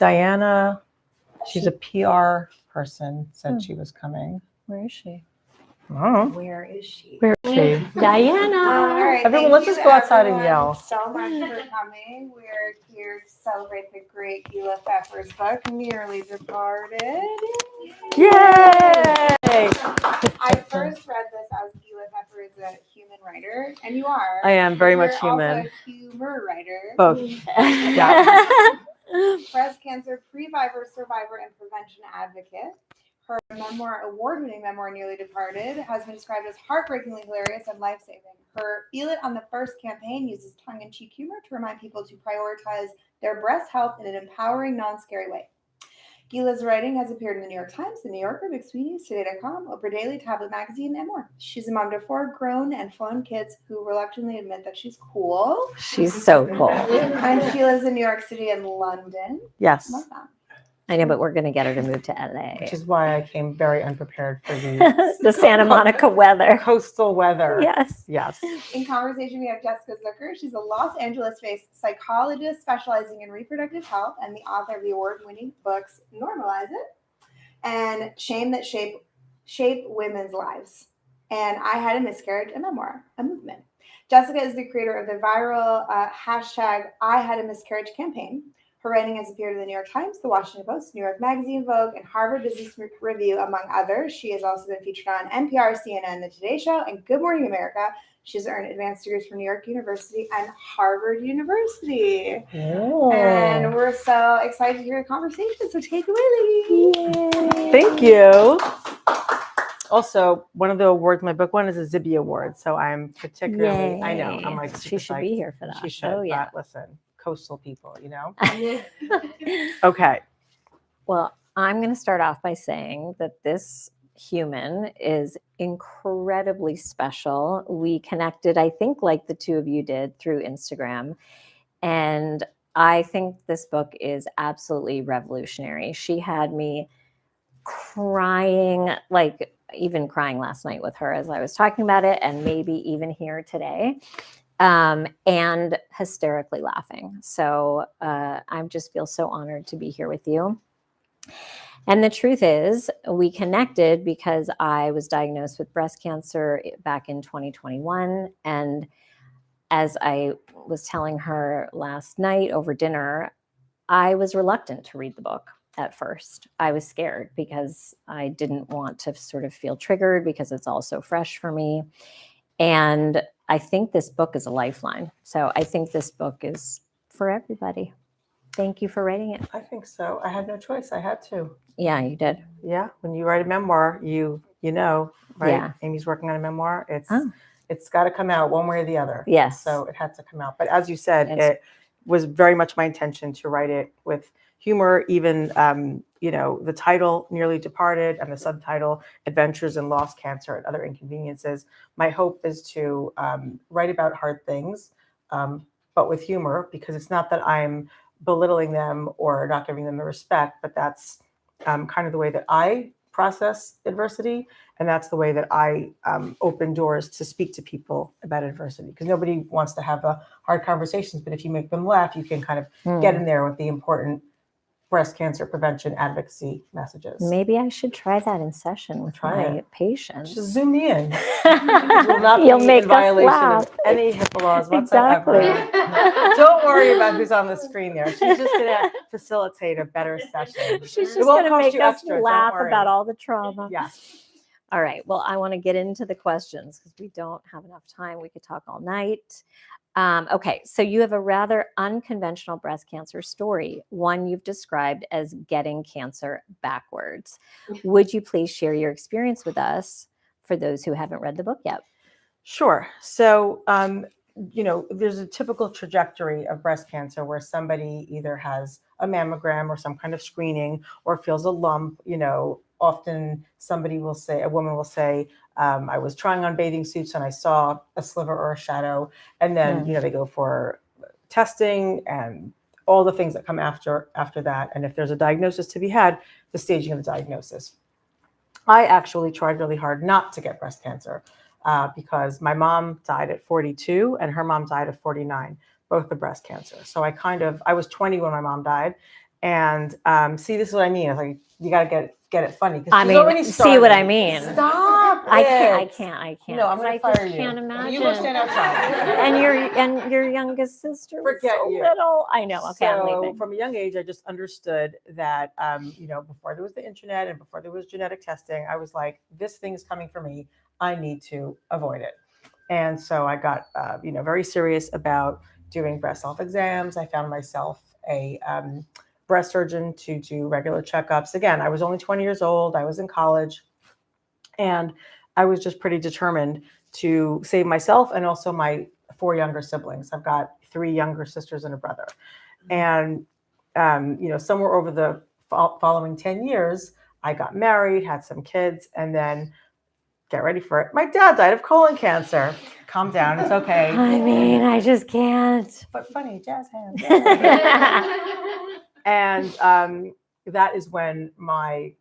Diana, she's a PR person, said she was coming. Where is she? Oh. Where is she? Where is she? Diana. All right, Everyone, let's just go outside and yell. So much for coming. We're here to celebrate the great Gila Pfeffer's book, Nearly Departed. Yay! I first read this as Gila Pfeffer is a human writer, and you are. I am very You're much human. Also a humor writer. Both. Yeah. Breast cancer survivor, and prevention advocate. Her memoir, award-winning memoir, Nearly Departed, has been described as heartbreakingly hilarious and life-saving. Her Feel It on the First campaign uses tongue-in-cheek humor to remind people to prioritize their breast health in an empowering, non-scary way. Gila's writing has appeared in the New York Times, The New Yorker, Big Sweeney's, Today.com, Oprah Daily, Tablet Magazine, and more. She's a mom to 4 grown and flown kids who reluctantly admit that she's cool. She's so cool. And she lives in New York City and London. Yes. Love that. I know, but we're going to get her to move to LA. Which is why I came very unprepared for the Santa Monica weather. Coastal weather. Yes. Yes. In conversation, we have Jessica Zucker. She's a Los Angeles-based psychologist specializing in reproductive health and the author of the award-winning books Normalize It and Shame That Shape Women's Lives. And I Had a Miscarriage, a memoir, a movement. Jessica is the creator of the viral hashtag I Had a Miscarriage campaign. Her writing has appeared in the New York Times, The Washington Post, New York Magazine, Vogue, and Harvard Business Review, among others. She has also been featured on NPR, CNN, The Today Show, and Good Morning America. She's earned advanced degrees from New York University and Harvard University. Oh. And we're so excited to hear the conversation. So take it away, lady. Thank you. Also, one of the awards my book won is a Zibby Award. So I'm particularly, Yay. I know, I'm like, she should be here for that. She should. Oh, yeah. But listen, coastal people, you know? Okay. Well, I'm going to start off by saying that this human is incredibly special. We connected, I think, like the two of you did through Instagram. And I think this book is absolutely revolutionary. She had me crying, like even crying last night with her as I was talking about it, and maybe even here today. And hysterically laughing. So I just feel so honored to be here with you. And the truth is, we connected because I was diagnosed with breast cancer back in 2021. And as I was telling her last night over dinner, I was reluctant to read the book at first. I was scared because I didn't want to sort of feel triggered because it's all so fresh for me. And I think this book is a lifeline. So I think this book is for everybody. Thank you for writing it. I think so. I had no choice. I had to. Yeah, you did. Yeah. When you write a memoir, you know, right? Yeah. Amy's working on a memoir. It's got to come out one way or the other. Yes. So it had to come out. But as you said, it was very much my intention to write it with humor, even, the title, Nearly Departed, and the subtitle, Adventures in Lost Cancer and Other Inconveniences. My hope is to write about hard things, but with humor, because it's not that I'm belittling them or not giving them the respect, but that's kind of the way that I process adversity. And that's the way that I open doors to speak to people about adversity, because nobody wants to have hard conversations, but if you make them laugh, you can kind of get in there with the important breast cancer prevention advocacy messages. Maybe I should try that in session with my patients. Just zoom me in. You'll make us laugh. Of any HIPAA laws whatsoever. Exactly. Don't worry about who's on the screen there. She's just going to facilitate a better session. She's just going to make us laugh about all the trauma. Yes. All right. Well, I want to get into the questions because we don't have enough time. We could talk all night. Okay, so you have a rather unconventional breast cancer story, one you've described as getting cancer backwards. Would you please share your experience with us for those who haven't read the book yet? Sure. So, there's a typical trajectory of breast cancer where somebody either has a mammogram or some kind of screening or feels a lump. Often a woman will say, I was trying on bathing suits and I saw a sliver or a shadow. And then, they go for testing and all the things that come after that. And if there's a diagnosis to be had, the staging of the diagnosis. I actually tried really hard not to get breast cancer because my mom died at 42 and her mom died at 49, both of breast cancer. So I was 20 when my mom died. And see, this is what I mean. It's like you gotta get it funny. I mean, see what I mean. Stop! I it. can't. No, I'm 'cause gonna I fire just you. can't imagine. You go stand outside. and your youngest sister was Forget so you. little. I know. Okay, I'm So leaving. from a young age, I just understood that, before there was the internet and before there was genetic testing, I was like, this thing's coming for me. I need to avoid it. And so I got, very serious about doing breast self exams. I found myself a breast surgeon to do regular checkups. Again, I was only 20 years old. I was in college, and I was just pretty determined to save myself and also my 4 younger siblings. I've got 3 younger sisters and a brother. And, somewhere over the following 10 years, I got married, had some kids, and then get ready for it. My dad died of colon cancer. Calm down. It's okay. I mean, I just can't. But funny, jazz hands. And that is when my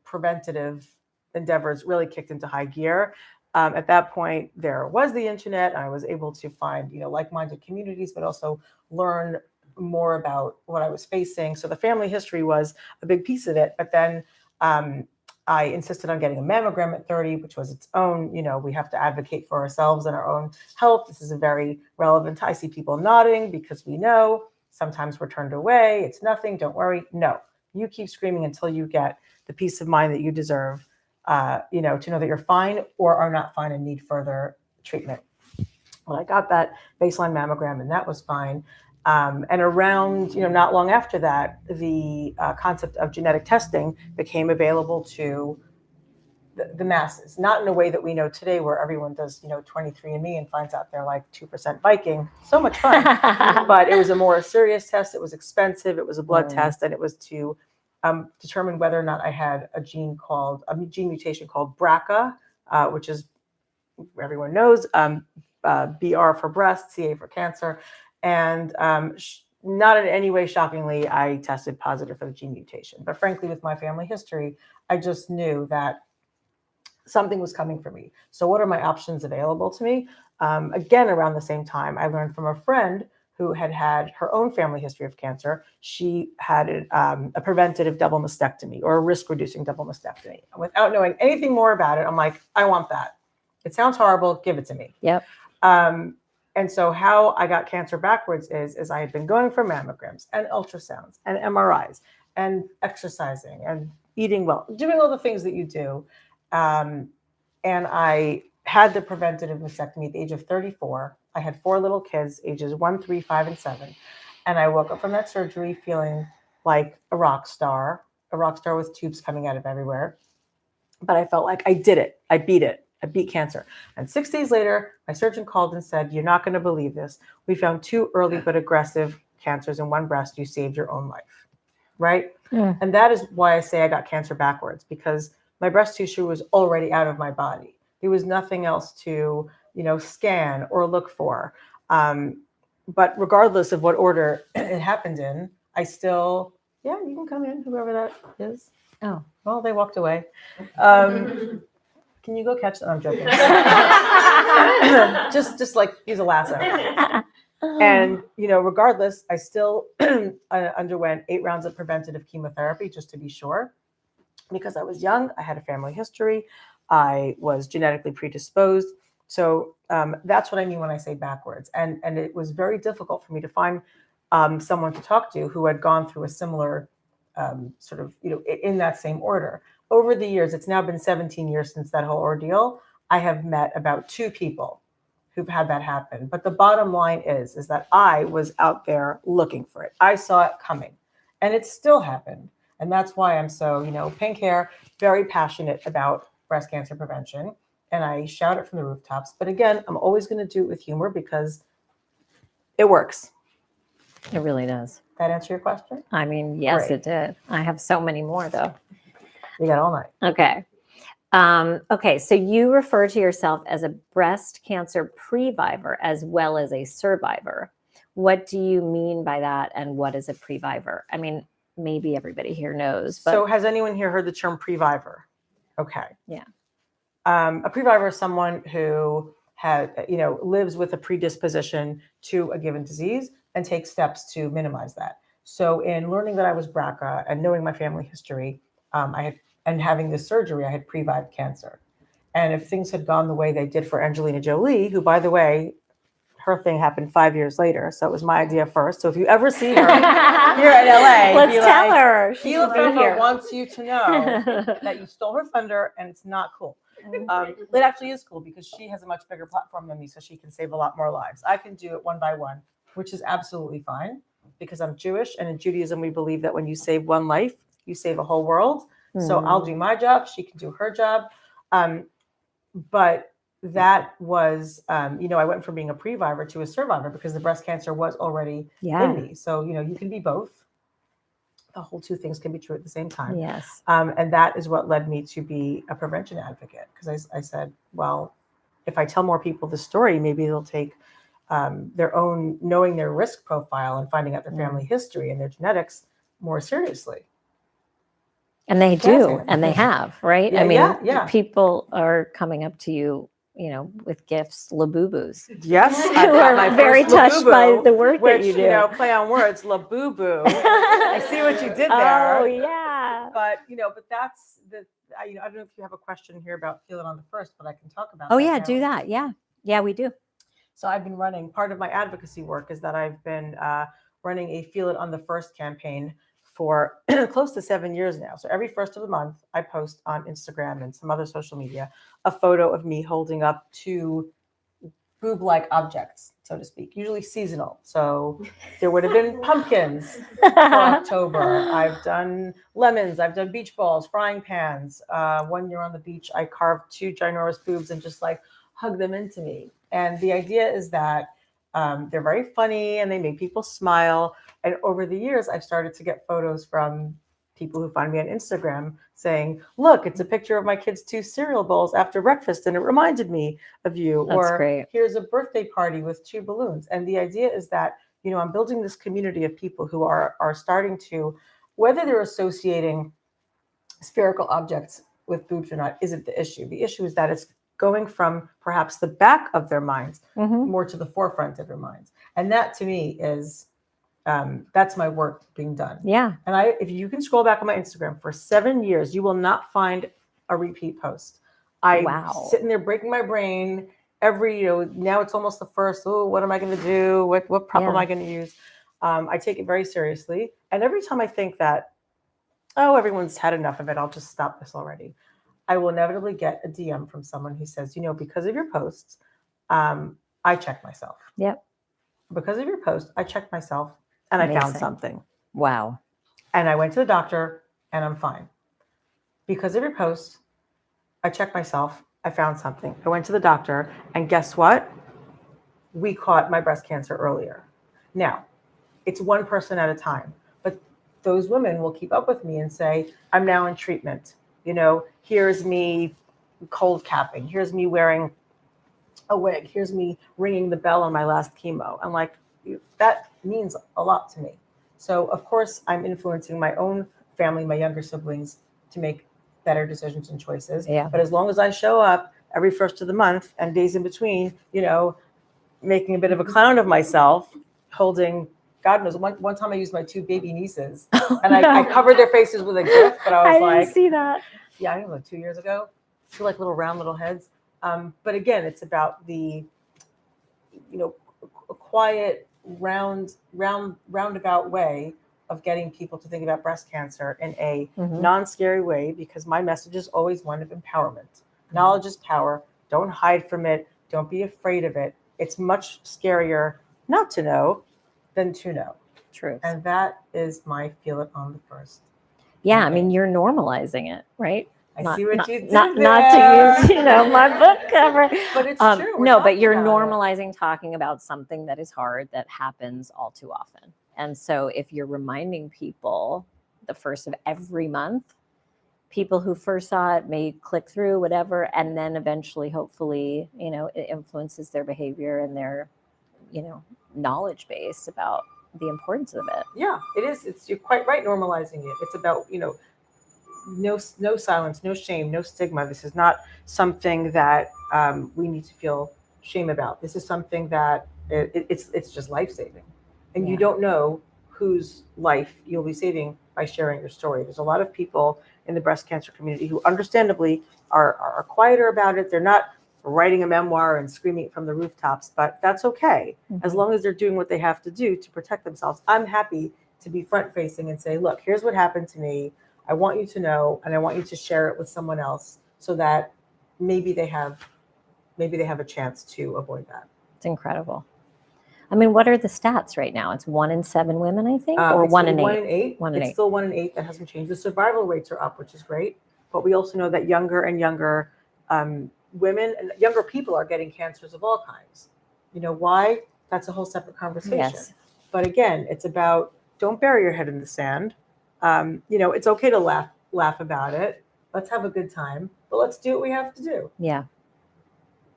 preventative endeavors really kicked into high gear. At that point, there was the internet. I was able to find, like-minded communities, but also learn more about what I was facing. So the family history was a big piece of it. But then I insisted on getting a mammogram at 30, which was its own, we have to advocate for ourselves and our own health. This is a very relevant. I see people nodding because we know sometimes we're turned away. It's nothing. Don't worry. No, you keep screaming until you get the peace of mind that you deserve, to know that you're fine or are not fine and need further treatment. Well, I got that baseline mammogram and that was fine. And around, not long after that, the concept of genetic testing became available to the masses, not in a way that we know today where everyone does, 23andMe and finds out they're like 2% Viking. So much fun. But it was a more serious test. It was expensive. It was a blood test, and it was to determine whether or not I had a gene mutation called BRCA, which is, everyone knows, BR for breast, CA for cancer. And not in any way shockingly, I tested positive for the gene mutation. But frankly, with my family history, I just knew that something was coming for me. So what are my options available to me? Again, around the same time, I learned from a friend who had her own family history of cancer. She had a preventative double mastectomy or a risk-reducing double mastectomy. Without knowing anything more about it, I'm like, I want that. It sounds horrible. Give it to me. Yep. And so how I got cancer backwards is I had been going for mammograms and ultrasounds and MRIs and exercising and eating well, doing all the things that you do. And I had the preventative mastectomy at the age of 34. I had 4 little kids, ages 1, 3, 5, and 7. And I woke up from that surgery feeling like a rock star with tubes coming out of everywhere. But I felt like I did it. I beat cancer. And 6 days later, my surgeon called and said, you're not going to believe this. We found 2 early but aggressive cancers in one breast. You saved your own life. Right? Mm. And that is why I say I got cancer backwards, because my breast tissue was already out of my body. There was nothing else to, scan or look for. But regardless of what order it happened in, I still, you can come in, whoever that is. Oh, well, they walked away. Can you go catch them? I'm joking. just like use a lasso. And, regardless, I still underwent 8 rounds of preventative chemotherapy just to be sure. Because I was young, I had a family history, I was genetically predisposed. So that's what I mean when I say backwards. And it was very difficult for me to find someone to talk to who had gone through a similar sort of, in that same order. Over the years, it's now been 17 years since that whole ordeal. I have met about 2 people who've had that happen. But the bottom line is that I was out there looking for it. I saw it coming, and it still happened. And that's why I'm so, pink hair, very passionate about breast cancer prevention. And I shout it from the rooftops. But again, I'm always going to do it with humor because it works. It really does. That answer your question? I mean, yes, Great. It did. I have so many more, though. You got all night. Okay. Okay. So you refer to yourself as a breast cancer previvor as well as a survivor. What do you mean by that? And what is a previvor? I mean, maybe everybody here knows. But so has anyone here heard the term previvor? Okay. Yeah. A previvor is someone who lives with a predisposition to a given disease and takes steps to minimize that. So in learning that I was BRCA and knowing my family history, and having this surgery, I had pre-vived cancer. And if things had gone the way they did for Angelina Jolie, who, by the way, her thing happened 5 years later, so it was my idea first. So if you ever see her here in LA, Let's be tell like, her. She Gila should be Pfeffer here. wants you to know that you stole her thunder, and it's not cool. It actually is cool because she has a much bigger platform than me, so she can save a lot more lives. I can do it one by one, which is absolutely fine because I'm Jewish, and in Judaism we believe that when you save one life, you save a whole world. So I'll do my job, she can do her job. But that was, I went from being a pre-vivor to a survivor because the breast cancer was already in me. So, you can be both. The whole two things can be true at the same time. Yes. And that is what led me to be a prevention advocate. Because I said, well, if I tell more people the story, maybe they'll take their own, knowing their risk profile and finding out their family history and their genetics more seriously. And they do, and they have, right? Yeah, I mean, yeah. people are coming up to you, with gifts, laboo-boos. Yes, who are very touched by the work which, that you do. Play on words, laboo-boo. I see what you did there. Oh, yeah. But, but that's I don't know if you have a question here about Feel It on the First, but I can talk about Oh, that yeah, now. do that. Yeah. Yeah, we do. So I've been running, part of my advocacy work is that I've been running a Feel It on the First campaign for close to 7 years now. So every first of the month, I post on Instagram and some other social media a photo of me holding up two boob-like objects, so to speak, usually seasonal. So there would have been pumpkins for October. I've done lemons. I've done beach balls, frying pans. 1 year on the beach, I carved two ginormous boobs and just hug them into me. And the idea is that they're very funny and they make people smile. And over the years, I've started to get photos from people who find me on Instagram saying, look, it's a picture of my kids' two cereal bowls after breakfast and it reminded me of you. That's great. Here's a birthday party with two balloons. And the idea is that, I'm building this community of people who are starting to, whether they're associating spherical objects with boobs or not isn't the issue. The issue is that it's going from perhaps the back of their minds more to the forefront of their minds. And that to me is, that's my work being done. Yeah. And if you can scroll back on my Instagram for 7 years, you will not find a repeat post. I'm sitting there breaking my brain every, now it's almost the first, what am I going to do? What prop am I going to use? I take it very seriously. And every time I think that, everyone's had enough of it, I'll just stop this already, I will inevitably get a DM from someone who says, because of your posts, I checked myself. Yep. Because of your post, I checked myself and I found something. Wow. And I went to the doctor and I'm fine. Because of your post, I checked myself, I found something. I went to the doctor and guess what? We caught my breast cancer earlier. Now, it's one person at a time, but those women will keep up with me and say, I'm now in treatment. Here's me cold capping. Here's me wearing a wig. Here's me ringing the bell on my last chemo. I'm like, that means a lot to me. So of course I'm influencing my own family, my younger siblings to make better decisions and choices. Yeah. But as long as I show up every first of the month and days in between, making a bit of a clown of myself, holding, God knows, one time I used my two baby nieces and I covered their faces with a gift, but I was didn't see that. Yeah, I don't know, 2 years ago. They're like little round little heads. But again, it's about the, a quiet, roundabout way of getting people to think about breast cancer in a non-scary way, because my message is always one of empowerment. Knowledge is power. Don't hide from it. Don't be afraid of it. It's much scarier not to know than to know. True. And that is my Feel It on the First. Yeah, I mean, you're normalizing it, right? I see what you did not there. to use, my book cover. But it's true. No, but you're normalizing talking about something that is hard, that happens all too often. And so if you're reminding people the first of every month, people who first saw it may click through, whatever, and then eventually, hopefully, it influences their behavior and their, knowledge base about the importance of it. Yeah, it is. You're quite right, normalizing it. It's about, no silence, no shame, no stigma. This is not something that we need to feel shame about. This is something that it's just life-saving. And you don't know whose life you'll be saving by sharing your story. There's a lot of people in the breast cancer community who understandably are quieter about it. They're not writing a memoir and screaming it from the rooftops, but that's okay. As long as they're doing what they have to do to protect themselves. I'm happy to be front facing and say, look, here's what happened to me. I want you to know, and I want you to share it with someone else so that maybe they have a chance to avoid that. It's incredible. I mean, what are the stats right now? It's 1 in 7 women, I think, or It's 1 in 8? 1 in 8. 1 in It's 8. still 1 in 8. That hasn't changed. The survival rates are up, which is great. But we also know that younger and younger women and younger people are getting cancers of all kinds. You know why? That's a whole separate conversation. Yes. But again, it's about don't bury your head in the sand. It's okay to laugh about it. Let's have a good time, but let's do what we have to do. Yeah.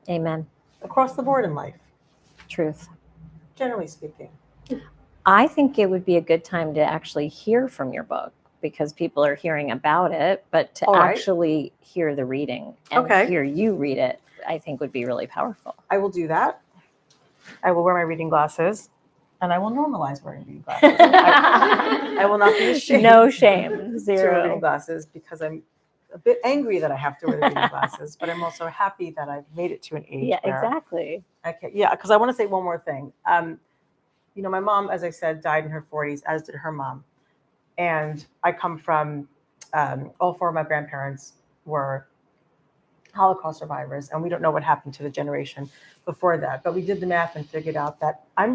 Amen. Across the board in life, Truth. generally speaking. I think it would be a good time to actually hear from your book because people are hearing about it, but to actually hear the reading and hear you read it, I think would be really powerful. I will do that. I will wear my reading glasses and I will normalize wearing reading glasses. I will not be ashamed. No shame. To wear 0. reading glasses because I'm a bit angry that I have to wear the reading glasses, but I'm also happy that I've made it to an age. Yeah, where exactly. Because I want to say one more thing. My mom, as I said, died in her 40s, as did her mom. And I come from, all 4 of my grandparents were Holocaust survivors, and we don't know what happened to the generation before that. But we did the math and figured out that I'm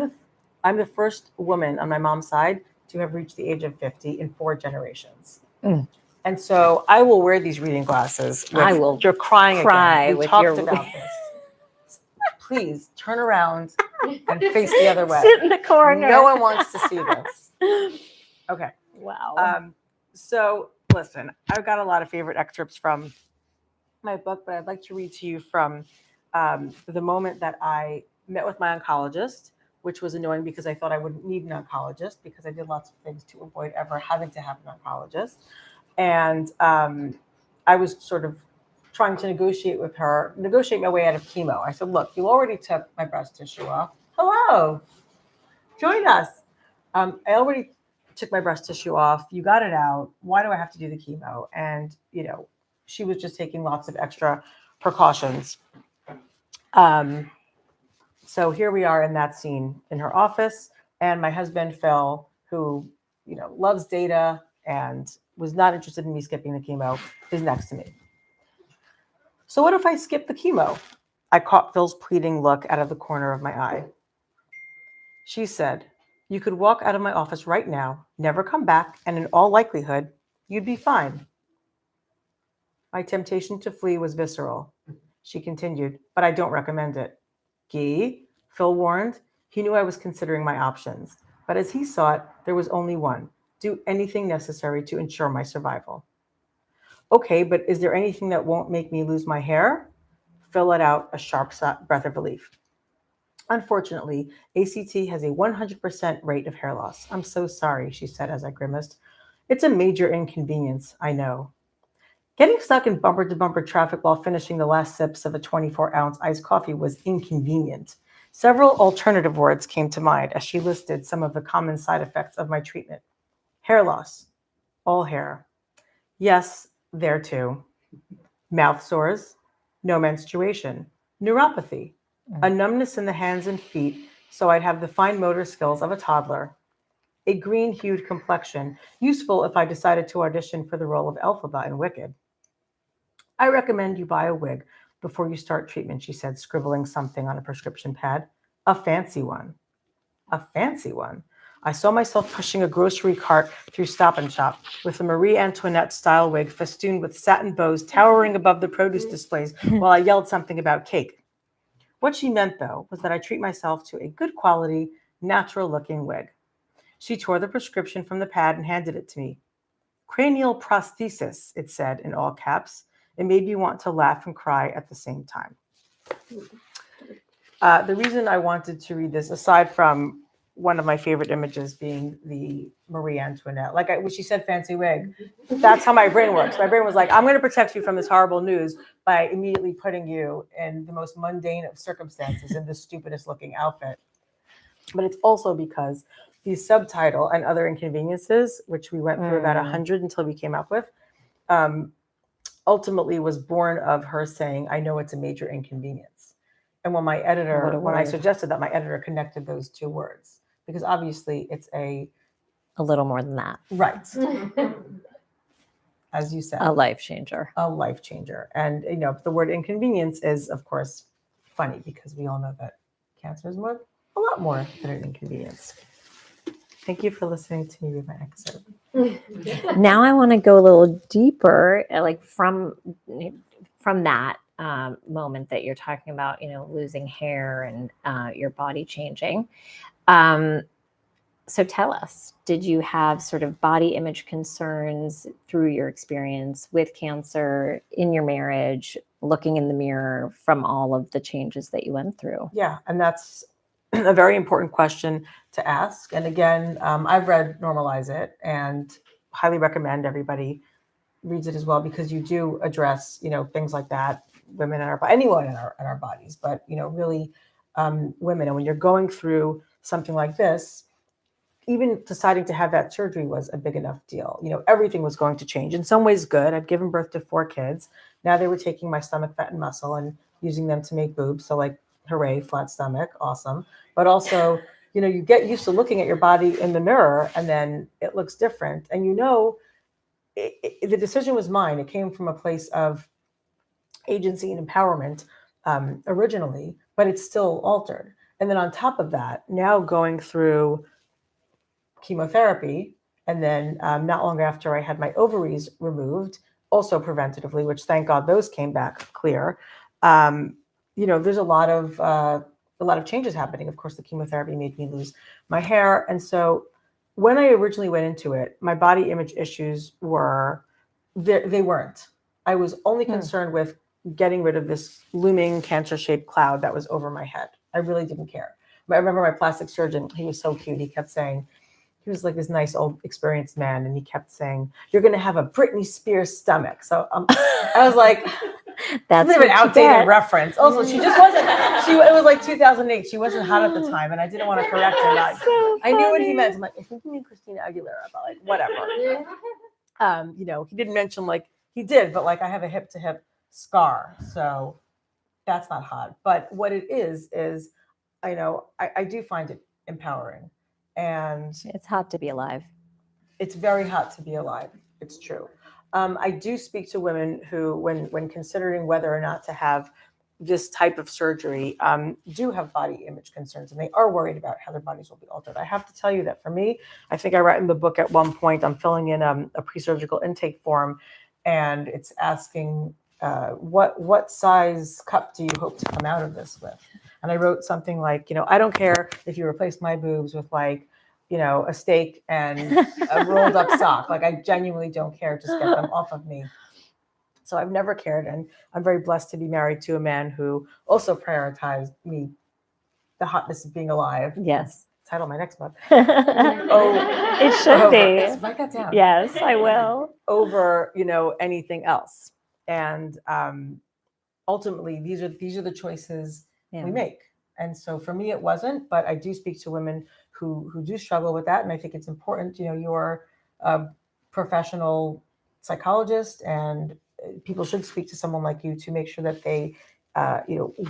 the first woman on my mom's side to have reached the age of 50 in 4 generations. And so I will wear these reading glasses. You're crying again. We talked about this. Please turn around and face the other way. Sit in the corner. No one wants to see this. Okay. Wow. So listen, I've got a lot of favorite excerpts from my book, but I'd like to read to you from the moment that I met with my oncologist, which was annoying because I thought I wouldn't need an oncologist because I did lots of things to avoid ever having to have an oncologist. And I was sort of trying to negotiate my way out of chemo. I said, look, you already took my breast tissue off. Hello, join us. I already took my breast tissue off. You got it out. Why do I have to do the chemo? And, she was just taking lots of extra precautions. So here we are in that scene in her office. And my husband, Phil, who, loves data and was not interested in me skipping the chemo, is next to me. So what if I skip the chemo? I caught Phil's pleading look out of the corner of my eye. She said, you could walk out of my office right now, never come back, and in all likelihood, you'd be fine. My temptation to flee was visceral. She continued, but I don't recommend it. Guy, Phil warned. He knew I was considering my options, but as he saw it, there was only one. Do anything necessary to ensure my survival. Okay, but is there anything that won't make me lose my hair? Phil let out a sharp breath of relief. Unfortunately, ACT has a 100% rate of hair loss. I'm so sorry, she said as I grimaced. It's a major inconvenience, I know. Getting stuck in bumper-to-bumper traffic while finishing the last sips of a 24-ounce iced coffee was inconvenient. Several alternative words came to mind as she listed some of the common side effects of my treatment. Hair loss, all hair. Yes, there too. Mouth sores, no menstruation, neuropathy, a numbness in the hands and feet so I'd have the fine motor skills of a toddler, a green-hued complexion, useful if I decided to audition for the role of Elphaba in Wicked. I recommend you buy a wig before you start treatment, she said, scribbling something on a prescription pad. A fancy one. A fancy one. I saw myself pushing a grocery cart through Stop and Shop with a Marie Antoinette-style wig festooned with satin bows towering above the produce displays while I yelled something about cake. What she meant, though, was that I treat myself to a good quality, natural-looking wig. She tore the prescription from the pad and handed it to me. Cranial prosthesis, it said in all caps. It made me want to laugh and cry at the same time. The reason I wanted to read this, aside from one of my favorite images being the Marie Antoinette, when she said fancy wig, that's how my brain works. My brain was like, I'm going to protect you from this horrible news by immediately putting you in the most mundane of circumstances in the stupidest looking outfit. But it's also because the subtitle and other inconveniences, which we went through about 100 until we came up with, ultimately was born of her saying, I know it's a major inconvenience. And when my editor, when I suggested that, my editor connected those two words, because obviously it's a little more than that. Right. As you said. A life changer. A life changer. And, the word inconvenience is, of course, funny because we all know that cancer is a lot more than an inconvenience. Thank you for listening to me read my episode. Now I want to go a little deeper, like from that moment that you're talking about, losing hair and your body changing. So tell us, did you have sort of body image concerns through your experience with cancer, in your marriage, looking in the mirror from all of the changes that you went through? Yeah, and that's a very important question to ask. And again, I've read Normalize It and highly recommend everybody reads it as well, because you do address, things like that, women in our, anyone in our bodies, but, really women. And when you're going through something like this, even deciding to have that surgery was a big enough deal. Everything was going to change. In some ways, good. I'd given birth to 4 kids. Now they were taking my stomach fat and muscle and using them to make boobs. So like, hooray, flat stomach, awesome. But also, you get used to looking at your body in the mirror and then it looks different. And the decision was mine. It came from a place of agency and empowerment originally, but it's still altered. And then on top of that, now going through chemotherapy, and then not long after I had my ovaries removed, also preventatively, which thank God those came back clear. There's a lot of changes happening. Of course, the chemotherapy made me lose my hair, and so when I originally went into it, my body image issues were they weren't. I was only concerned with getting rid of this looming cancer-shaped cloud that was over my head. I really didn't care. I remember my plastic surgeon, he was so cute. He kept saying, he was like this nice old experienced man, and he kept saying, "You're going to have a Britney Spears stomach." So I was like, "That's an outdated reference." Also, she just wasn't. It was like 2008. She wasn't hot at the time, and I didn't want to correct her. I knew what he meant. I'm like, I think you mean Christina Aguilera, but like whatever. He didn't mention he did, but I have a hip to hip scar, so that's not hot. But what it is I do find it empowering. And it's hot to be alive. It's very hot to be alive. It's true. I do speak to women who, when considering whether or not to have this type of surgery, do have body image concerns, and they are worried about how their bodies will be altered. I have to tell you that for me, I think I write in the book at one point, I'm filling in a pre-surgical intake form, and it's asking, what size cup do you hope to come out of this with? And I wrote something like, I don't care if you replace my boobs with a steak and a rolled up sock. I genuinely don't care. Just get them off of me. So I've never cared. And I'm very blessed to be married to a man who also prioritized me, the hotness of being alive. Yes. Title of my next book. It should be. Write that down. Yes, I will. Over, anything else. And ultimately, these are the choices we make. And so for me, it wasn't, but I do speak to women who do struggle with that. And I think it's important, you're a professional psychologist, and people should speak to someone like you to make sure that they,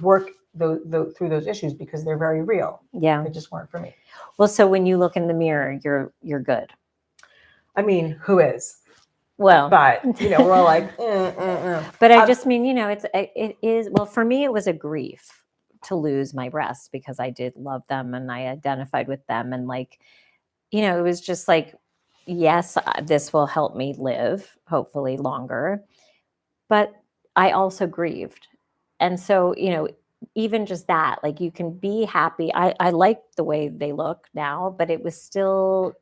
work through those issues, because they're very real. Yeah. They just weren't for me. Well, so when you look in the mirror, you're good. I mean, who is? Well, but we're all like, But I just mean, it is, well, for me, it was a grief to lose my breasts, because I did love them and I identified with them. And it was just yes, this will help me live, hopefully longer. But I also grieved. And so, even just that, you can be happy. I like the way they look now, but it was still,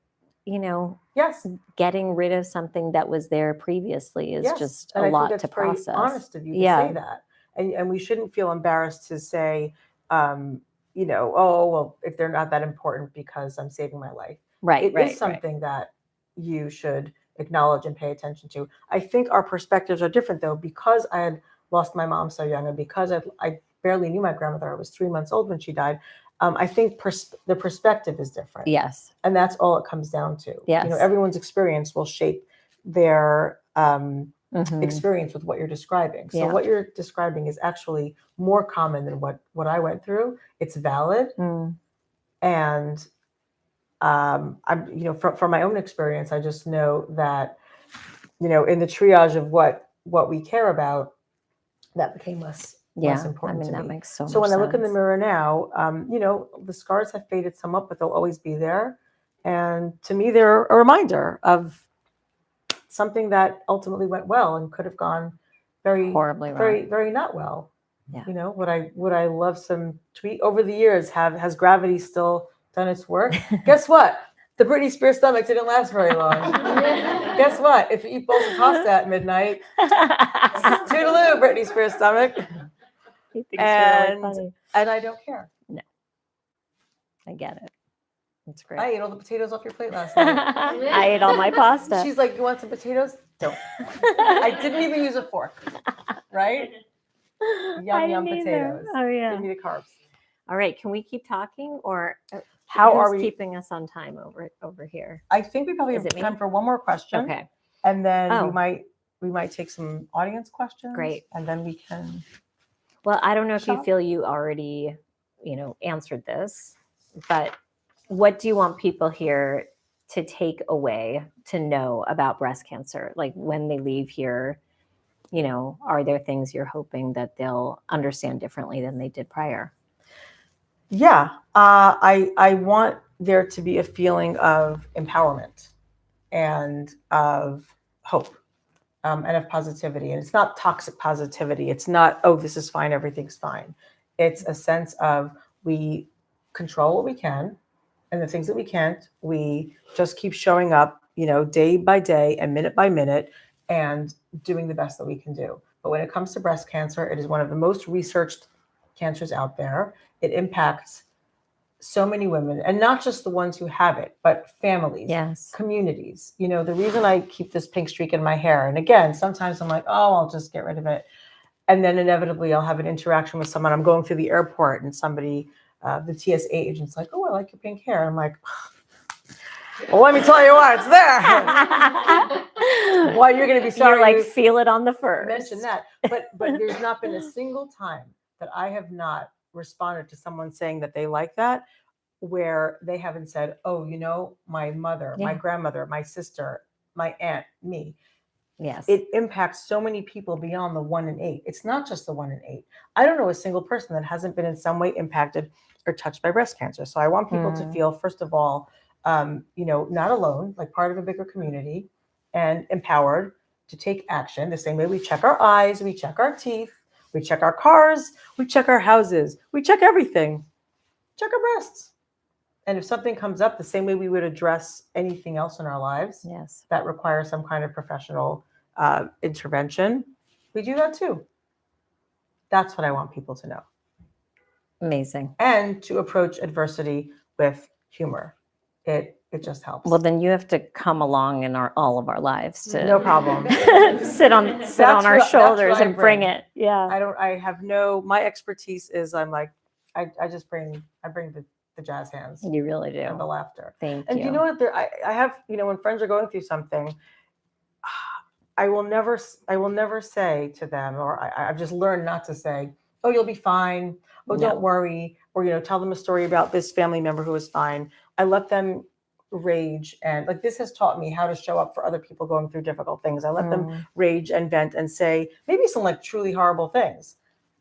yes, getting rid of something that was there previously is just a lot to process. Honest of you to say that. And we shouldn't feel embarrassed to say, oh, well, if they're not that important because I'm saving my life. Right. It is something that you should acknowledge and pay attention to. I think our perspectives are different, though, because I had lost my mom so young, and because I barely knew my grandmother. I was 3 months old when she died. I think the perspective is different. Yes. And that's all it comes down to. Yes. Everyone's experience will shape their Mhm. experience with what you're describing. So Yeah. what you're describing is actually more common than what I went through. It's valid. And I'm, from my own experience, I just know that, in the triage of what we care about, that became less important to that me. makes so So much when I look in the sense. mirror now, the scars have faded somewhat, but they'll always be there. And to me, they're a reminder of something that ultimately went well and could have gone very Horribly wrong. very, very not well. Yeah. Would I love some tweet over the years? Has gravity still done its work? Guess what? The Britney Spears stomach didn't last very long. Guess what? If you eat bowls of pasta at midnight, toodaloo, Britney Spears stomach. He thinks you're really funny. And I don't care. No, I get it. It's great. I ate all the potatoes off your plate last night. I ate all my pasta. She's like, you want some potatoes? Don't. I didn't even use a fork. Right? Yum potatoes. Oh yeah. Give me the carbs. All right. Can we keep talking, or how who's are we keeping us on time over here? I think we probably Is have it me? time for one more question. Okay. And then Oh. we might take some audience questions. Great. And then we can. Well, I don't know if you Shop. feel you already, answered this, but what do you want people here to take away to know about breast cancer? Like when they leave here, are there things you're hoping that they'll understand differently than they did prior? Yeah, I want there to be a feeling of empowerment and of hope and of positivity. And it's not toxic positivity. It's not, oh, this is fine, everything's fine. It's a sense of we control what we can, and the things that we can't, we just keep showing up, day by day and minute by minute and doing the best that we can do. But when it comes to breast cancer, it is one of the most researched cancers out there. It impacts so many women, and not just the ones who have it, but families, Yes. communities. The reason I keep this pink streak in my hair, and again, sometimes I'm like, oh, I'll just get rid of it. And then inevitably I'll have an interaction with someone. I'm going through the airport and somebody, the TSA agent's like, oh, I like your pink hair. I'm like, well, let me tell you what, it's there. Well, you're going to be sorry. You're like, feel it on the fur. Mention that. But there's not been a single time that I have not responded to someone saying that they like that, where they haven't said, oh, my mother, my grandmother, my sister, my aunt, me. Yes. It impacts so many people beyond the 1 in 8. It's not just the 1 in 8. I don't know a single person that hasn't been in some way impacted or touched by breast cancer. So I want people to feel, first of all, not alone, like part of a bigger community, and empowered to take action the same way we check our eyes, we check our teeth, we check our cars, we check our houses, we check everything. Check our breasts. And if something comes up, the same way we would address anything else in our lives that requires some kind of professional intervention, we do that too. That's what I want people to know. Amazing. And to approach adversity with humor. It just helps. Well, then you have to come along in all of our lives to no problem. sit on our shoulders and bring it. Yeah. My expertise is I bring the jazz hands. You really do. And the laughter. Thank and you. you know what? I have, when friends are going through something, I will never say to them, or I've just learned not to say, oh, you'll be fine. Oh, don't worry. Or, tell them a story about this family member who is fine. I let them rage. And this has taught me how to show up for other people going through difficult things. I let them rage and vent and say maybe some truly horrible things.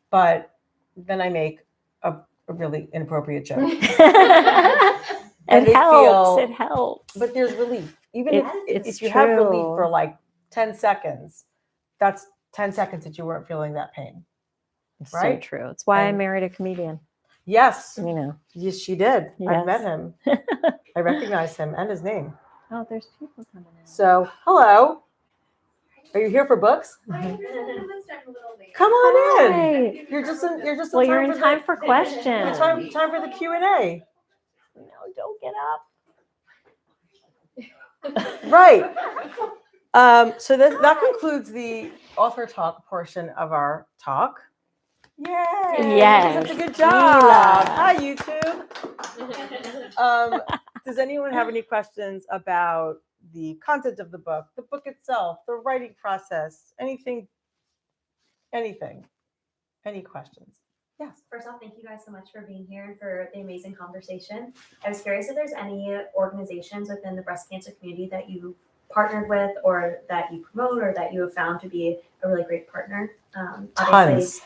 But then I make a really inappropriate joke. It helps. But there's relief. Even if you true. have relief for 10 seconds, that's 10 seconds that you weren't feeling that pain. It's right? so true. It's why I married a comedian. Yes. Yes, she did. Yes. I've met him. I recognize him and his name. Oh, there's people coming in. So, hello. Are you here for books? Come on in. You're just in time for questions. You're time for the Q&A. No, don't get up. Right. So that concludes the author talk portion of our talk. Yay! Yes, Such a good Gila. job. Hi, YouTube. Does anyone have any questions about the content of the book itself, the writing process, anything? Any questions? Yes. First off, thank you guys so much for being here and for the amazing conversation. I was curious if there's any organizations within the breast cancer community that you partnered with or that you promote or that you have found to be a really great partner. Tons.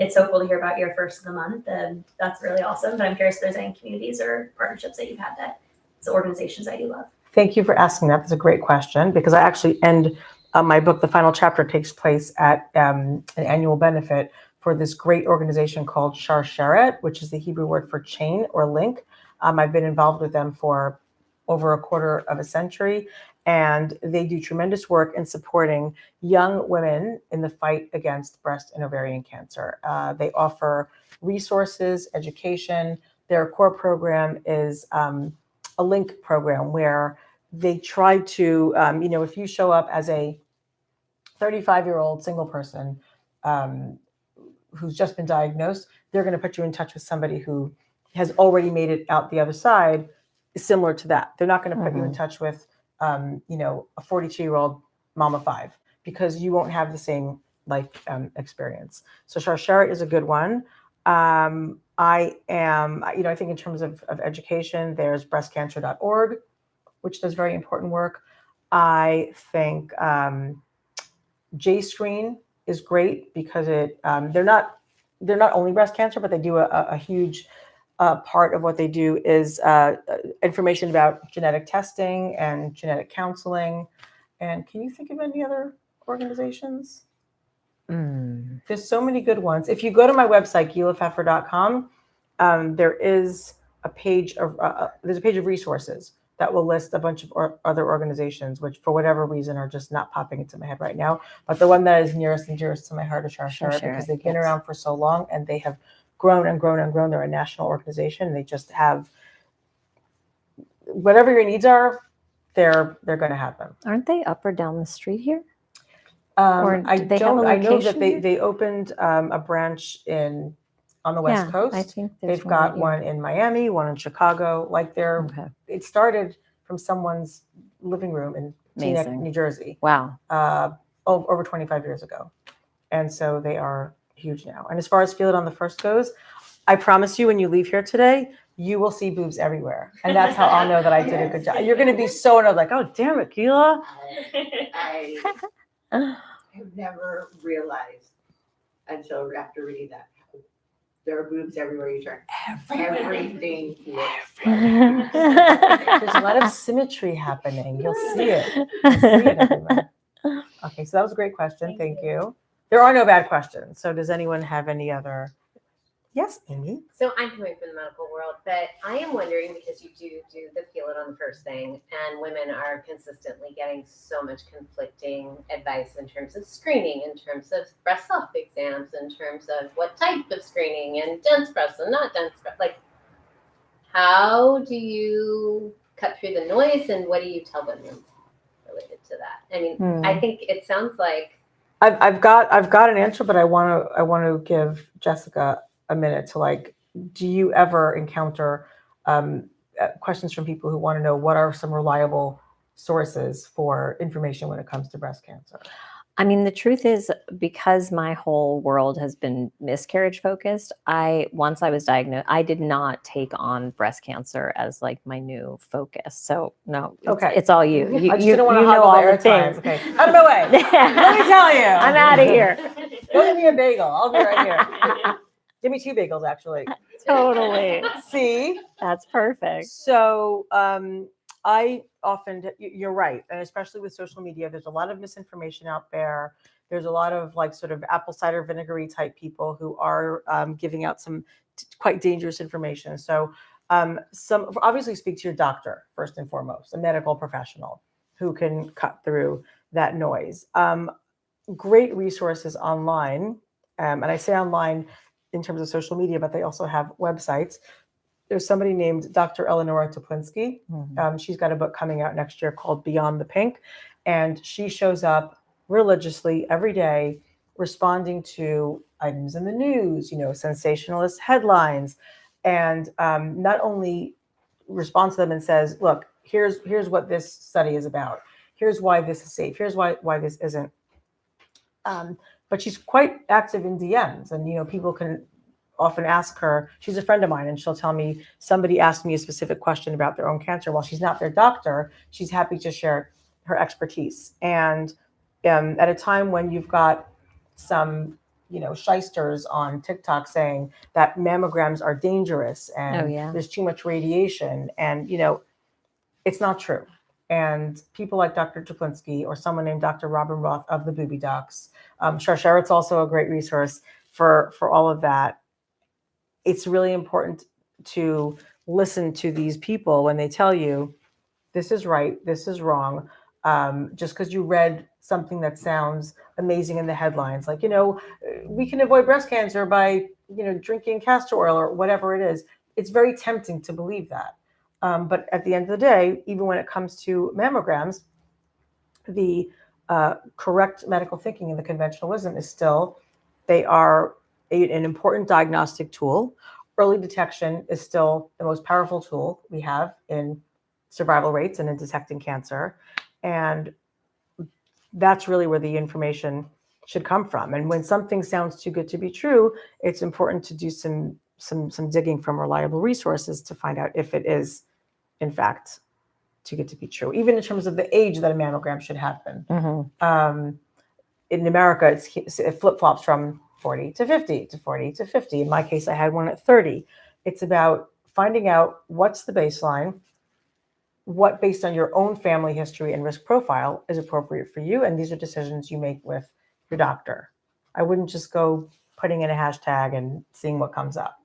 It's so cool to hear about your first of the month, and that's really awesome. But I'm curious if there's any communities or partnerships that you've had so organizations that you love. Thank you for asking that. That's a great question because I actually end my book. The final chapter takes place at an annual benefit for this great organization called Sharsheret, which is the Hebrew word for chain or link. I've been involved with them for over a quarter of a century, and they do tremendous work in supporting young women in the fight against breast and ovarian cancer. They offer resources, education. Their core program is a link program where they try to, if you show up as a 35-year-old single person who's just been diagnosed, they're going to put you in touch with somebody who has already made it out the other side, similar to that. They're not going to put you in touch with, a 42-year-old mom of five, because you won't have the same life experience. So Sharsheret is a good one. I think in terms of education, there's breastcancer.org, which does very important work. I think JScreen is great because they're not only breast cancer, but they do a huge part of what they do is information about genetic testing and genetic counseling. And can you think of any other organizations? There's so many good ones. If you go to my website, gilapfeffer.com, there is a page of resources that will list a bunch of other organizations, which for whatever reason are just not popping into my head right now. But the one that is nearest and dearest to my heart is Sharsheret, because they've been around for so long and they have grown and grown and grown. They're a national organization. They just have whatever your needs are, they're going to have them. Aren't they up or down the street here? I do they have a know that location they opened a branch on the West Coast. I think they've got one in Miami, one in Chicago. It started from someone's living room in Teaneck, New Jersey. Wow. Over 25 years ago. And so they are huge now. And as far as Feel It on the First goes, I promise you when you leave here today, you will see boobs everywhere. And that's how I'll know that I did a good job. You're going to be so annoyed, like, oh, damn it, Gila. I've never realized until after reading that. There are boobs everywhere you turn. Everything looks like There's a lot of symmetry happening. You'll see it. Everywhere. Okay, so that was a great question. Thank you. There are no bad questions. So does anyone have any other? Yes, Amy. So I'm coming from the medical world, but I am wondering, because you do the Feel It on the First thing, and women are consistently getting so much conflicting advice in terms of screening, in terms of breast self-exams, in terms of what type of screening, and dense breast and not dense breast. Like, how do you cut through the noise, and what do you tell women related to that? I mean, I think it sounds like I've got an answer, but I want to give Jessica a minute to do you ever encounter questions from people who want to know what are some reliable sources for information when it comes to breast cancer? I mean, the truth is, because my whole world has been miscarriage focused, once I was diagnosed, I did not take on breast cancer as my new focus. So no, it's all you. I just didn't want to hog all the airtime. Okay, out of my way. Let me tell you. I'm out of here. Go give me a bagel. I'll be right here. Give me 2 bagels, actually. Totally. See? That's perfect. So I often, you're right. And especially with social media, there's a lot of misinformation out there. There's a lot of sort of apple cider vinegary type people who are giving out some quite dangerous information. So obviously speak to your doctor first and foremost, a medical professional who can cut through that noise. Great resources online. And I say online in terms of social media, but they also have websites. There's somebody named Dr. Eleonora Toplinski. She's got a book coming out next year called Beyond the Pink. And she shows up religiously every day responding to items in the news, sensationalist headlines, and not only responds to them and says, look, here's what this study is about. Here's why this is safe. Here's why this isn't. But she's quite active in DMs, and people can often ask her. She's a friend of mine, and she'll tell me somebody asked me a specific question about their own cancer. While she's not their doctor, she's happy to share her expertise. And at a time when you've got some shysters on TikTok saying that mammograms are dangerous and there's too much radiation, and it's not true. And people like Dr. Czaplinski or someone named Dr. Robin Roth of the Booby Docs, Shar's also a great resource for all of that. It's really important to listen to these people when they tell you this is right, this is wrong. Just because you read something that sounds amazing in the headlines, like, we can avoid breast cancer by, drinking castor oil or whatever it is. It's very tempting to believe that. But at the end of the day, even when it comes to mammograms, the correct medical thinking and the conventional wisdom is still they are an important diagnostic tool. Early detection is still the most powerful tool we have in survival rates and in detecting cancer. And that's really where the information should come from. And when something sounds too good to be true, it's important to do some digging from reliable resources to find out if it is, in fact, too good to be true, even in terms of the age that a mammogram should happen. In America, it flip-flops from 40 to 50 to 40 to 50. In my case, I had one at 30. It's about finding out what's the baseline, what based on your own family history and risk profile is appropriate for you. And these are decisions you make with your doctor. I wouldn't just go putting in a hashtag and seeing what comes up.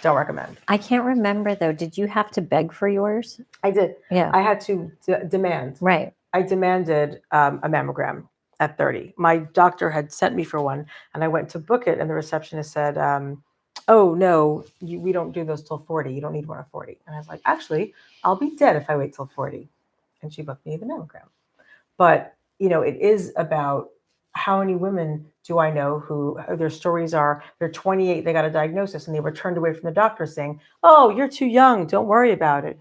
Don't recommend. I can't remember though. Did you have to beg for yours? I did. Yeah. I had to demand. Right. I demanded a mammogram at 30. My doctor had sent me for one, and I went to book it, and the receptionist said, oh, no, we don't do those till 40. You don't need one at 40. And I was like, actually, I'll be dead if I wait till 40. And she booked me the mammogram. But, it is about how many women do I know who their stories are, they're 28, they got a diagnosis, and they were turned away from the doctor saying, oh, you're too young, don't worry about it.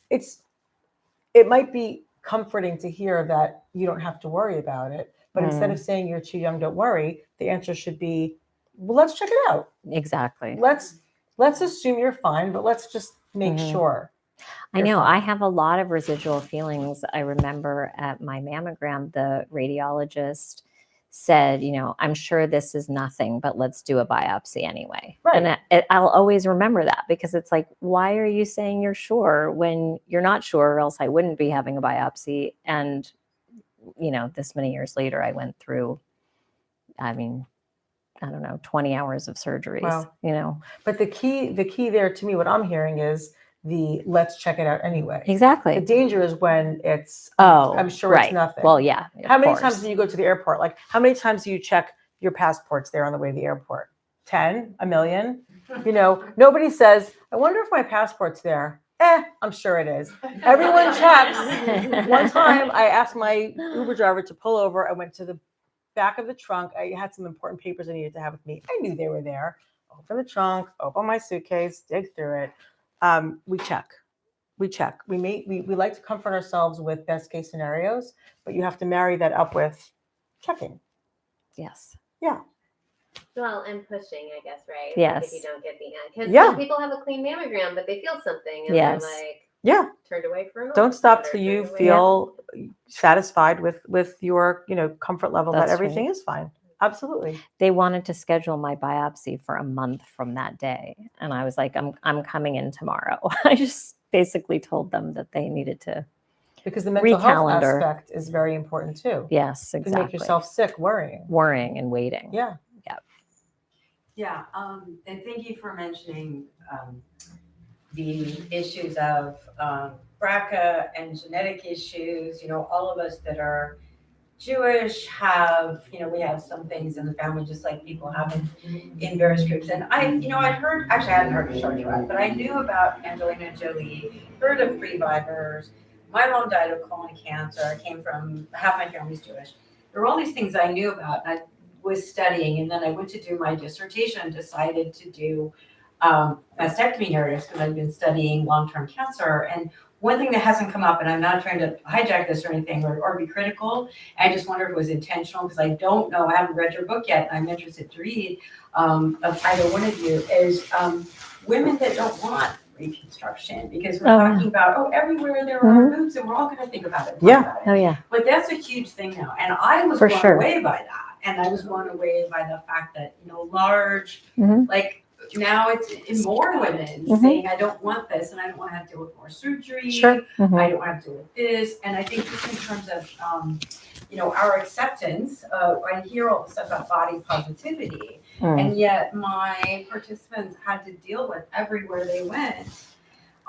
It might be comforting to hear that you don't have to worry about it. But instead of saying you're too young, don't worry, the answer should be, well, let's check it out. Exactly. Let's assume you're fine, but let's just make sure. I know. I have a lot of residual feelings. I remember at my mammogram, the radiologist said, I'm sure this is nothing, but let's do a biopsy anyway. Right. And I'll always remember that, because it's like, why are you saying you're sure when you're not sure, or else I wouldn't be having a biopsy. And, this many years later, I went through, I don't know, 20 hours of surgeries, Wow. But the key there to me, what I'm hearing is let's check it out anyway. Exactly. The danger is when it's, I'm sure it's nothing. Well, yeah. How many times do you go to the airport? Like, how many times do you check your passports there on the way to the airport? 10? A million? Nobody says, I wonder if my passport's there. I'm sure it is. Everyone checks. One time I asked my Uber driver to pull over. I went to the back of the trunk. I had some important papers I needed to have with me. I knew they were there. Open the trunk, open my suitcase, dig through it. We check. We like to comfort ourselves with best case scenarios, but you have to marry that up with checking. Yes. Yeah. Well, and pushing, I guess, right? Yes. Like if you don't get the because some people have a clean mammogram, but they feel something, and Yes. they're like, turned away for an Don't stop ultrasound or till you turned away. feel satisfied with your comfort level That's that everything is fine. Absolutely. They wanted to schedule my biopsy for a month from that day, and I was like, I'm coming in tomorrow. I just basically told them that they needed to, Because the mental health recalendar. aspect is very important too. yes, You can exactly. make yourself sick worrying. and waiting. Yeah. Yeah, and thank you for mentioning the issues of BRCA and genetic issues. All of us that are Jewish have, we have some things in the family just like people have in various groups. And I hadn't heard of Chartrette, but I knew about Angelina Jolie, heard of previvors. My mom died of colon cancer. Half my family's Jewish. There were all these things I knew about, and I was studying, and then I went to do my dissertation, decided to do mastectomy narratives because I've been studying long-term cancer. And one thing that hasn't come up, and I'm not trying to hijack this or anything or be critical, I just wonder if it was intentional because I don't know, I haven't read your book yet, and I'm interested to read of either one of you, is women that don't want reconstruction, because we're talking about, everywhere there are boobs and we're all going to think about it. Oh yeah. But that's a huge thing now. And I was blown away by that. And I was blown away by the fact that, large, like now it's in more women saying, I don't want this and I don't want to have to deal with more surgery. Sure. I don't want to have to deal with this. And I think just in terms of, our acceptance, I hear all the stuff about body positivity. And yet my participants had to deal with everywhere they went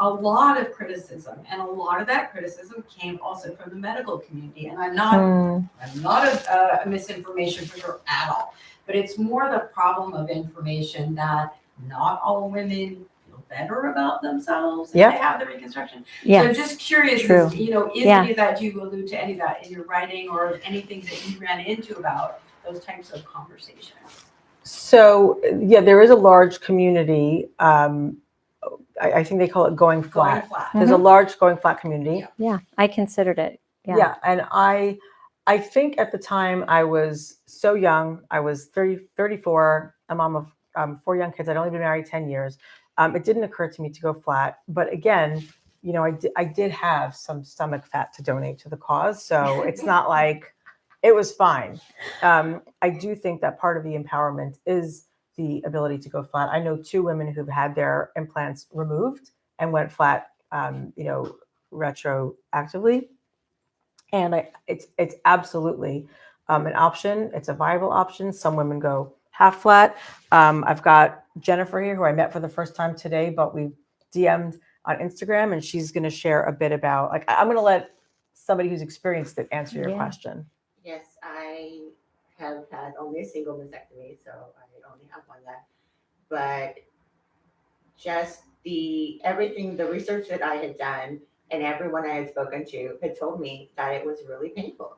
a lot of criticism, and a lot of that criticism came also from the medical community. And I'm not a misinformation pusher at all, but it's more the problem of information that not all women feel better about themselves if they have the reconstruction. So I'm just curious, is any of that, do you allude to any of that in your writing or anything that you ran into about those types of conversations? So there is a large community. I think they call it going flat. There's a large going flat community. Yeah, I considered it. Yeah, and I think at the time I was so young. I was 34, a mom of 4 young kids. I'd only been married 10 years. It didn't occur to me to go flat. But again, I did have some stomach fat to donate to the cause. So it's not like it was fine. I do think that part of the empowerment is the ability to go flat. I know 2 women who've had their implants removed and went flat, retroactively. And it's absolutely an option. It's a viable option. Some women go half flat. I've got Jennifer here, who I met for the first time today, but we DM'd on Instagram, and she's going to share a bit about, I'm going to let somebody who's experienced it answer your question. Yes, I have had only a single mastectomy, so I only have one left. But just the research that I had done and everyone I had spoken to had told me that it was really painful.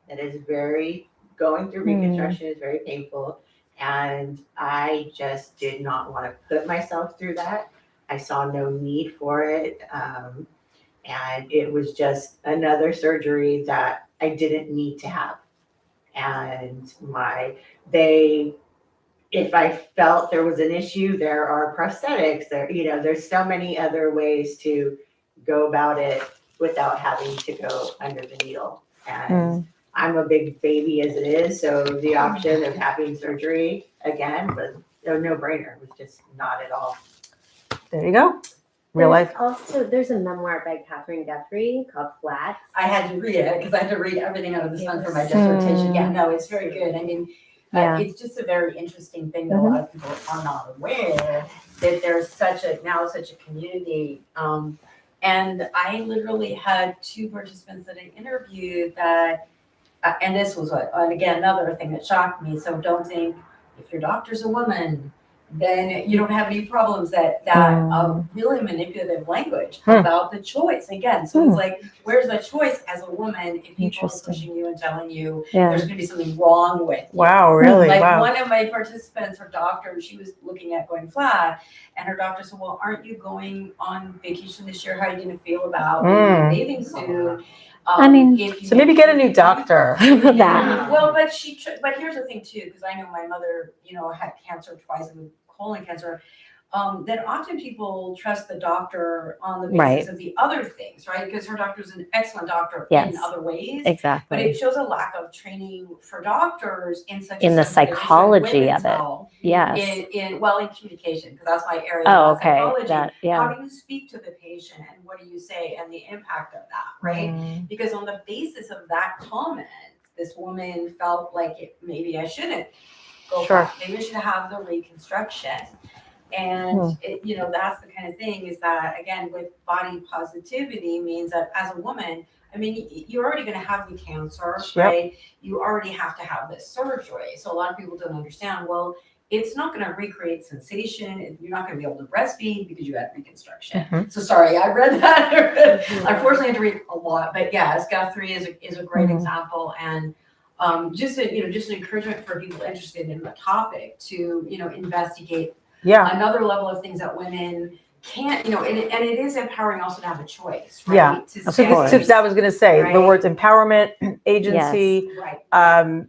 That is going through reconstruction is very painful. And I just did not want to put myself through that. I saw no need for it. And it was just another surgery that I didn't need to have. And if I felt there was an issue, there are prosthetics there's so many other ways to go about it without having to go under the needle. And I'm a big baby as it is. So the option of having surgery again was a no-brainer. It was just not at all. There you go. Real life. There's a memoir by Catherine Guthrie called Flats. I had to read it because I had to read everything under the sun for my dissertation. Yeah, no, it's very good. I mean, it's just a very interesting thing that a lot of people are not aware that there's such a community. And I literally had 2 participants that I interviewed that, and this was again, another thing that shocked me. So don't think if your doctor's a woman, then you don't have any problems that really manipulative language about the choice. Again, so it's like, where's the choice as a woman if people are pushing you and telling you there's going to be something wrong with you? Wow, really? One of my participants, her doctor, she was looking at going flat, and her doctor said, well, aren't you going on vacation this year? How are you going to feel about being in a bathing suit? So maybe get a new doctor. Well, but here's the thing too, because I know my mother, had cancer twice, colon cancer. That often people trust the doctor on the basis of the other things, right? Because her doctor's an excellent doctor in other ways. Exactly. But it shows a lack of training for doctors in the psychology of it. Yes. In communication, because that's my area. Oh, okay. Psychology. How do you speak to the patient, and what do you say, and the impact of that, right? Because on the basis of that comment, this woman felt like maybe I shouldn't go back. Maybe I should have the reconstruction. And that's the kind of thing, is that, again, with body positivity means that as a woman, I mean, you're already going to have the cancer, right? You already have to have this surgery. So a lot of people don't understand, well, it's not going to recreate sensation. You're not going to be able to breastfeed because you had reconstruction. So sorry, I read that. Unfortunately, I had to read a lot. But yes, Guthrie is a great example. And just an encouragement for people interested in the topic to, investigate Yeah. another level of things that women can't, and it is empowering also to have a choice, right? Yeah. To So say this, I was going to say the Right. words empowerment, agency. right.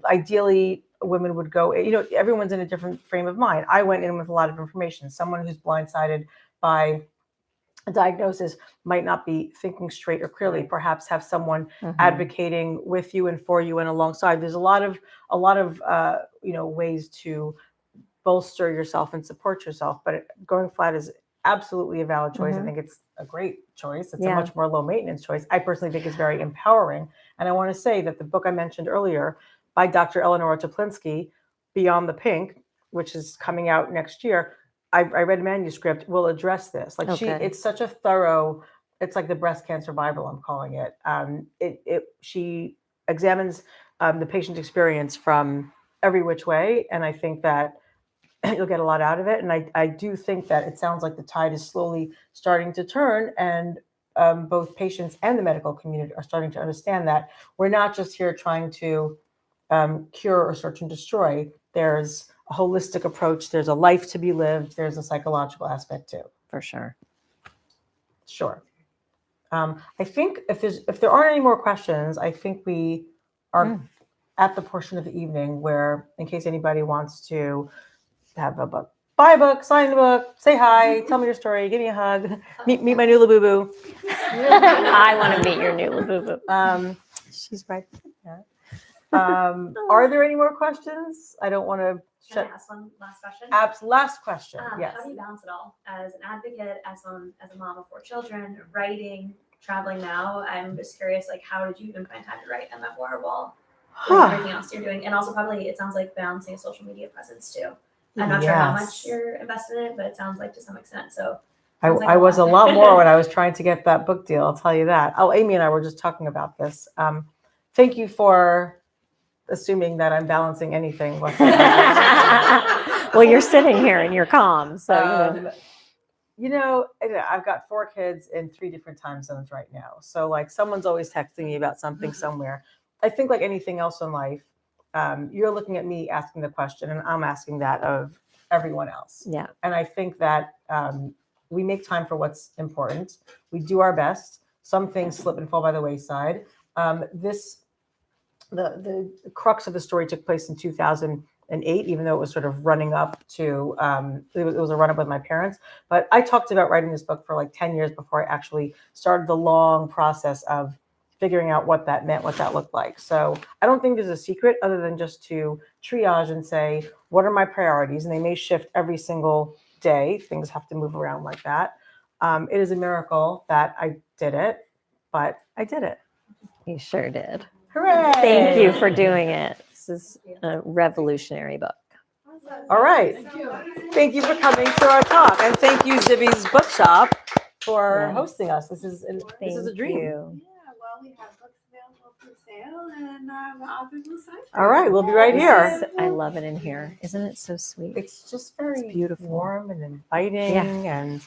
Ideally, women would go. Everyone's in a different frame of mind. I went in with a lot of information. Someone who's blindsided by a diagnosis might not be thinking straight or clearly. Right. Perhaps have someone Mhm. advocating with you and for you and alongside. There's a lot of ways to bolster yourself and support yourself. But going flat is absolutely a valid choice. I Mhm. think it's a great choice. It's Yeah. a much more low maintenance choice. I personally think it's very empowering. And I want to say that the book I mentioned earlier by Dr. Eleanor Toplinsky, Beyond the Pink, which is coming out next year, I read a manuscript, will address this. Like Okay. it's such a thorough, it's like the breast cancer Bible, I'm calling it. She examines the patient experience from every which way. And I think that you'll get a lot out of it. And I do think that it sounds like the tide is slowly starting to turn, and both patients and the medical community are starting to understand that we're not just here trying to cure or search and destroy. There's a holistic approach. There's a life to be lived. There's a psychological aspect too. For sure. Sure. I think if there aren't any more questions, I think we are at the portion of the evening where, in case anybody wants to have a book, buy a book, sign the book, say hi, tell me your story, give me a hug, meet my new Labubu. I want to meet your new Labubu. She's right there. Are there any more questions? I don't want to Can I shut. ask one last question? Last question. Yes. How do you balance it all as an advocate, as a mom of 4 children, writing, traveling now? I'm just curious, like, how did you even find time to write a memoir while doing everything else you're doing? And also probably it sounds like balancing a social media presence too. I'm not sure how much you're invested in it, but it sounds like to some extent. So I was a lot more when I was trying to get that book deal. I'll tell you that. Oh, Amy and I were just talking about this. Thank you for assuming that I'm balancing anything whatsoever. Well, you're sitting here and you're calm. So, I've got 4 kids in 3 different time zones right now. So like someone's always texting me about something somewhere. I think like anything else in life, you're looking at me asking the question and I'm asking that of everyone else. yeah. And I think that we make time for what's important. We do our best. Some things slip and fall by the wayside. The crux of the story took place in 2008, even though it was sort of running up to, it was a run up with my parents. But I talked about writing this book for like 10 years before I actually started the long process of figuring out what that meant, what that looked like. So I don't think there's a secret other than just to triage and say, what are my priorities? And they may shift every single day. Things have to move around like that. It is a miracle that I did it, but I did it. You sure did. Hooray! Thank you for doing it. This is a revolutionary book. All right. Thank you for coming to our talk. And thank you, Zibby's Bookshop, for hosting us. This is a Thank dream. you. Yeah, well, we have books available for sale, and the authors will sign. All right, we'll be right here. I love it in here. Isn't it so sweet? It's just very beautiful. warm and inviting, and